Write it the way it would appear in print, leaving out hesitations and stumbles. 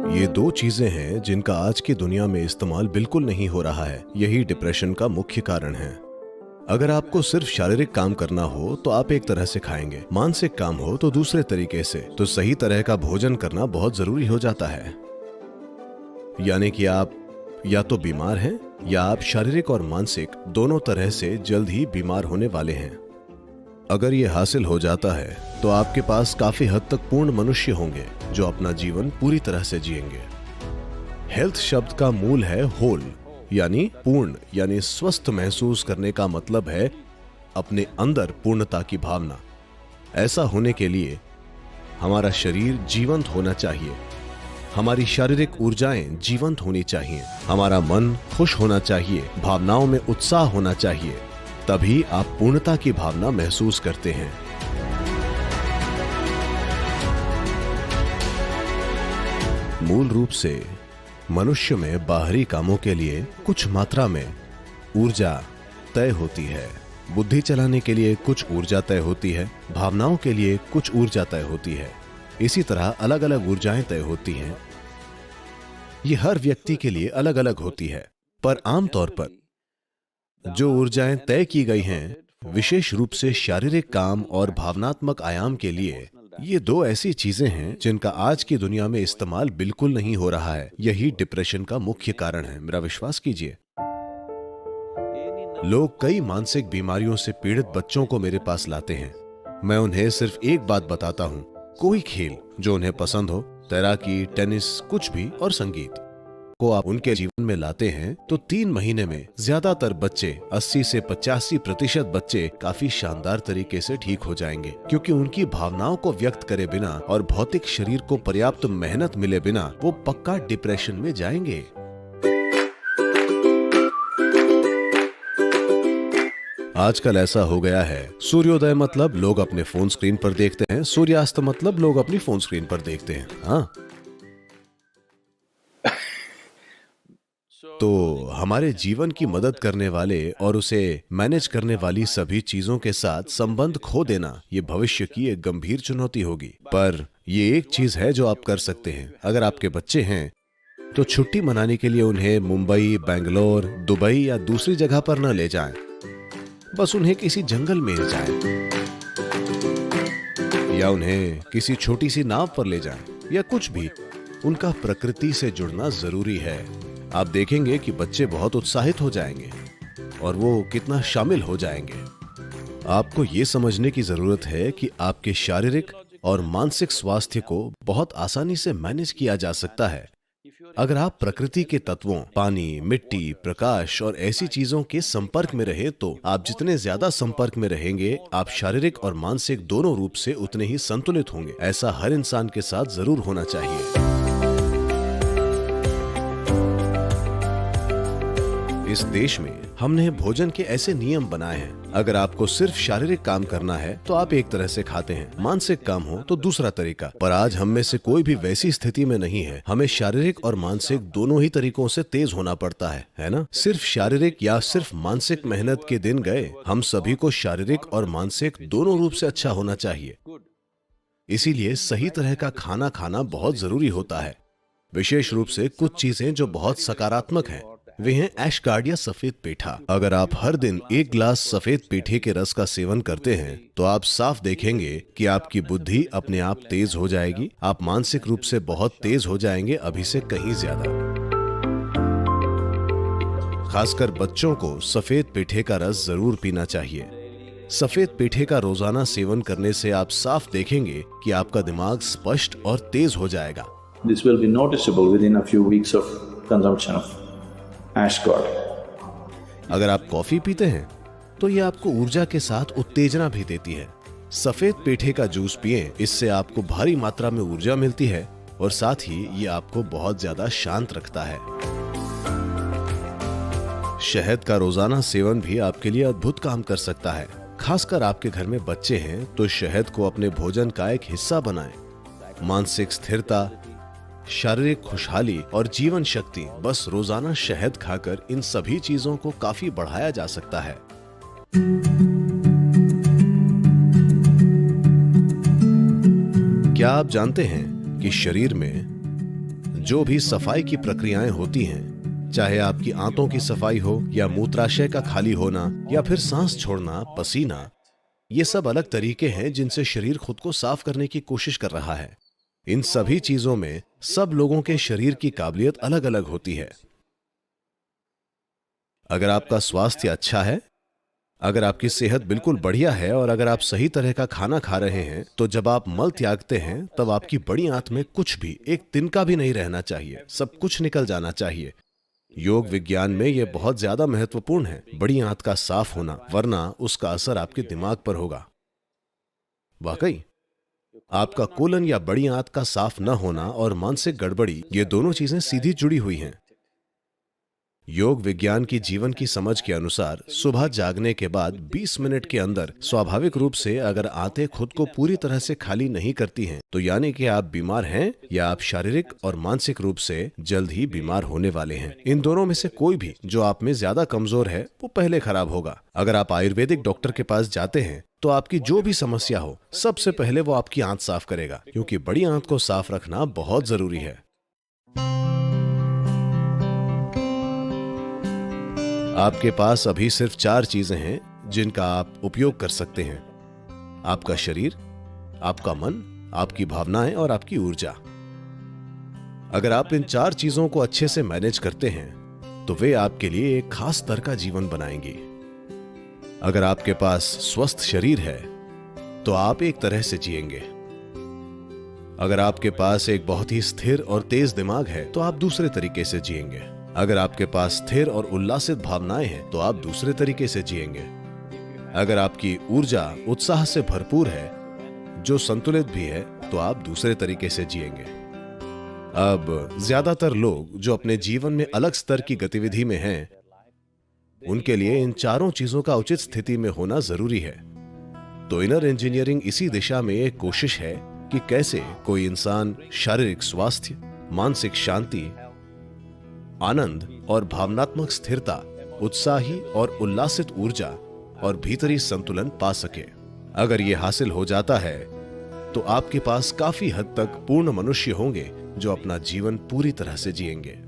ये दो चीजें हैं जिनका आज की दुनिया में इस्तेमाल बिल्कुल नहीं हो रहा है। यही डिप्रेशन का मुख्य कारण है। अगर आपको सिर्फ शारीरिक काम करना हो तो आप एक तरह से खाएंगे, मानसिक काम हो तो दूसरे तरीके से। तो सही तरह का भोजन करना बहुत जरूरी हो जाता है। यानी कि आप या तो बीमार हैं या आप शारीरिक और मानसिक दोनों तरह से जल्द ही बीमार होने वाले हैं। अगर ये हासिल हो जाता है तो आपके पास काफी हद तक पूर्ण मनुष्य होंगे जो अपना जीवन पूरी तरह से जिएंगे। हेल्थ शब्द का मूल है होल, यानी पूर्ण, यानी स्वस्थ महसूस करने का मतलब है अपने अंदर पूर्णता की भावना। ऐसा होने के लिए हमारा शरीर जीवंत होना चाहिए, हमारी शारीरिक ऊर्जाएं जीवंत होनी चाहिए, हमारा मन खुश होना चाहिए, भावनाओं में उत्साह होना चाहिए। तभी आप पूर्णता की भावना महसूस करते हैं। मूल रूप से मनुष्य में बाहरी कामों के लिए कुछ मात्रा में ऊर्जा तय होती है। बुद्धि चलाने के लिए कुछ ऊर्जा तय होती है, भावनाओं के लिए कुछ ऊर्जा तय होती है। इसी तरह अलग अलग ऊर्जाएं तय होती हैं। ये हर व्यक्ति के लिए अलग अलग होती है, पर आमतौर पर जो ऊर्जाएं तय की गई हैं, विशेष रूप से शारीरिक काम और भावनात्मक आयाम के लिए, ये दो ऐसी चीजें हैं जिनका आज की दुनिया में इस्तेमाल बिल्कुल नहीं हो रहा है। यही डिप्रेशन का मुख्य कारण है। मेरा विश्वास कीजिए, लोग कई मानसिक बीमारियों से पीड़ित बच्चों को मेरे पास लाते हैं। मैं उन्हें सिर्फ एक बात बताता हूं, कोई खेल जो उन्हें पसंद हो, तैराकी, टेनिस, कुछ भी, और संगीत को आप उनके जीवन में लाते हैं तो 3 महीने में ज्यादातर बच्चे, 80 से 85% बच्चे काफी शानदार तरीके से ठीक हो जाएंगे, क्योंकि उनकी भावनाओं को व्यक्त करे बिना और भौतिक शरीर को पर्याप्त मेहनत मिले बिना वो पक्का डिप्रेशन में जाएंगे। आजकल ऐसा हो गया है, सूर्योदय मतलब लोग अपने फोन स्क्रीन पर देखते हैं, सूर्यास्त मतलब लोग अपनी फोन स्क्रीन पर देखते हैं। हाँ, तो हमारे जीवन की मदद करने वाले और उसे मैनेज करने वाली सभी चीजों के साथ संबंध खो देना, ये भविष्य की एक गंभीर चुनौती होगी। पर ये एक चीज है जो आप कर सकते हैं। अगर आपके बच्चे हैं तो छुट्टी मनाने के लिए उन्हें मुंबई, बेंगलोर, दुबई या दूसरी जगह पर न ले जाएं। बस उन्हें किसी जंगल में ले जाएं, या उन्हें किसी छोटी सी नाव पर ले जाएं, या कुछ भी। उनका प्रकृति से जुड़ना जरूरी है। आप देखेंगे कि बच्चे बहुत उत्साहित हो जाएंगे और वो कितना शामिल हो जाएंगे। आपको ये समझने की जरूरत है कि आपके शारीरिक और मानसिक स्वास्थ्य को बहुत आसानी से मैनेज किया जा सकता है अगर आप प्रकृति के तत्वों, पानी, मिट्टी, प्रकाश और ऐसी चीजों के संपर्क में रहे। तो आप जितने ज्यादा संपर्क में रहेंगे, आप शारीरिक और मानसिक दोनों रूप से उतने ही संतुलित होंगे। ऐसा हर इंसान के साथ जरूर होना चाहिए। इस देश में हमने भोजन के ऐसे नियम बनाए हैं। अगर आपको सिर्फ शारीरिक काम करना है तो आप एक तरह से खाते हैं, मानसिक काम हो तो दूसरा तरीका। पर आज हम में से कोई भी वैसी स्थिति में नहीं है। हमें शारीरिक और मानसिक दोनों ही तरीकों से तेज होना पड़ता है ना? सिर्फ शारीरिक या सिर्फ मानसिक मेहनत के दिन गए। हम सभी को शारीरिक और मानसिक दोनों रूप से अच्छा होना चाहिए। इसीलिए सही तरह का खाना खाना बहुत जरूरी होता है। विशेष रूप से कुछ चीजें जो बहुत सकारात्मक हैं, वे हैं ऐशगार्ड या सफेद पेठा। अगर आप हर दिन 1 गिलास सफेद पेठे के रस का सेवन करते हैं तो आप साफ देखेंगे कि आपकी बुद्धि अपने आप तेज हो जाएगी। आप मानसिक रूप से बहुत तेज हो जाएंगे, अभी से कहीं ज्यादा। खासकर बच्चों को सफेद पेठे का रस जरूर पीना चाहिए। सफेद पेठे का रोजाना सेवन करने से आप साफ देखेंगे कि आपका दिमाग स्पष्ट और तेज हो जाएगा। This will be noticeable within a few weeks of consumption of Ashgard. अगर आप कॉफी पीते हैं तो ये आपको ऊर्जा के साथ उत्तेजना भी देती है। सफेद पेठे का जूस पिएं, इससे आपको भारी मात्रा में ऊर्जा मिलती है और साथ ही ये आपको बहुत ज्यादा शांत रखता है। शहद का रोजाना सेवन भी आपके लिए अद्भुत काम कर सकता है। खासकर आपके घर में बच्चे हैं तो शहद को अपने भोजन का एक हिस्सा बनाएं। मानसिक स्थिरता, शारीरिक खुशहाली और जीवन शक्ति, बस रोजाना शहद खाकर इन सभी चीजों को काफी बढ़ाया जा सकता है। क्या आप जानते हैं कि शरीर में जो भी सफाई की प्रक्रियाएं होती हैं, चाहे आपकी आंतों की सफाई हो या मूत्राशय का खाली होना या फिर सांस छोड़ना, पसीना, ये सब अलग तरीके हैं जिनसे शरीर खुद को साफ करने की कोशिश कर रहा है। इन सभी चीजों में सब लोगों के शरीर की काबिलियत अलग अलग होती है। अगर आपका स्वास्थ्य अच्छा है, अगर आपकी सेहत बिल्कुल बढ़िया है और अगर आप सही तरह का खाना खा रहे हैं, तो जब आप मल त्यागते हैं तब आपकी बड़ी आंत में कुछ भी, एक तिनका भी नहीं रहना चाहिए, सब कुछ निकल जाना चाहिए। योग विज्ञान में यह बहुत ज्यादा महत्वपूर्ण है, बड़ी आंत का साफ होना, वरना उसका असर आपके दिमाग पर होगा। वाकई आपका कोलन या बड़ी आंत का साफ न होना और मानसिक गड़बड़ी, ये दोनों चीजें सीधी जुड़ी हुई हैं। योग विज्ञान की जीवन की समझ के अनुसार सुबह जागने के बाद 20 मिनट के अंदर स्वाभाविक रूप से अगर आंतें खुद को पूरी तरह से खाली नहीं करती हैं, तो यानी कि आप बीमार हैं या आप शारीरिक और मानसिक रूप से जल्द ही बीमार होने वाले हैं। इन दोनों में से कोई भी जो आप में ज्यादा कमजोर है वो पहले खराब होगा। अगर आप आयुर्वेदिक डॉक्टर के पास जाते हैं तो आपकी जो भी समस्या हो, सबसे पहले वो आपकी आंत साफ करेगा, क्योंकि बड़ी आंत को साफ रखना बहुत जरूरी है। आपके पास अभी सिर्फ 4 चीजें हैं जिनका आप उपयोग कर सकते हैं: आपका शरीर, आपका मन, आपकी भावनाएं और आपकी ऊर्जा। अगर आप इन 4 चीजों को अच्छे से मैनेज करते हैं तो वे आपके लिए एक खास स्तर का जीवन बनाएंगी। अगर आपके पास स्वस्थ शरीर है तो आप एक तरह से जिएंगे। अगर आपके पास एक बहुत ही स्थिर और तेज दिमाग है तो आप दूसरे तरीके से जिएंगे। अगर आपके पास स्थिर और उल्लासित भावनाएं हैं तो आप दूसरे तरीके से जिएंगे। अगर आपकी ऊर्जा उत्साह से भरपूर है, जो संतुलित भी है, तो आप दूसरे तरीके से जिएंगे। अब ज्यादातर लोग जो अपने जीवन में अलग स्तर की गतिविधि में हैं, उनके लिए इन चारों चीजों का उचित स्थिति में होना जरूरी है। तो इनर इंजीनियरिंग इसी दिशा में एक कोशिश है कि कैसे कोई इंसान शारीरिक स्वास्थ्य, मानसिक शांति, आनंद और भावनात्मक स्थिरता, उत्साही और उल्लासित ऊर्जा और भीतरी संतुलन पा सके। अगर यह हासिल हो जाता है तो आपके पास काफी हद तक पूर्ण मनुष्य होंगे जो अपना जीवन पूरी तरह से जिएंगे।